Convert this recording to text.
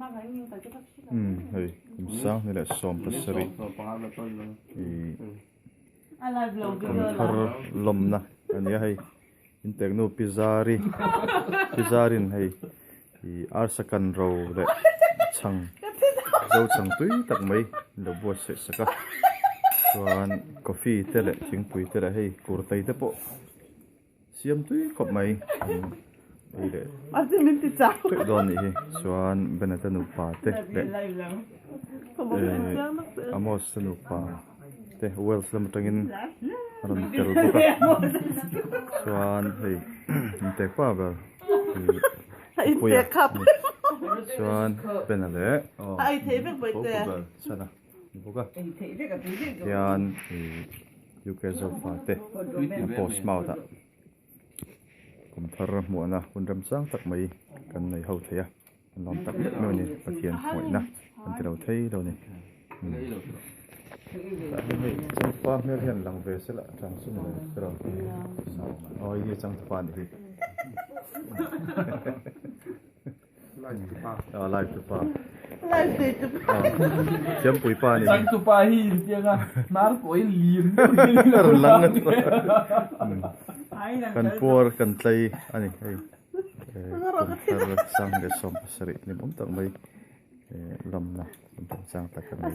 Hey, kumsang nila som pasari. Kumthar lom na. Ani hay. Integ no pizzarin hay. Arsa kanro le chang. Dâu chang tui tak mai lo bo se saka. Chuan coffee te le thingpui te le hay kurtai te po. Siam tui kop mai. Ile. Minti chao. Tek don ni hi. Chuan benata nu pa te le. Amos nu pa. Te wells lam tangin ron tel buka. Chuan hey. Inte pa ba. Inte kap. Chuan benale. Ai thế biết vậy te. Sana. Buka. Thian UK Zofate. Portsmouth-ah. Kumthar hmuak kun ram sang tak mai kan nei ho theya lom tak tek no ni Pathian hoi na kan ti lo thei do ni chang pa mer hian lang ve sela chang sum le tro oi ye chang pa ni lai tu pa chấm pui pa ni chang tu pa hi tianga mar koi lim lang kan por kan tlai ani hei kumthar sang de som pasari ni bom tak mai lam na sang tak kan mai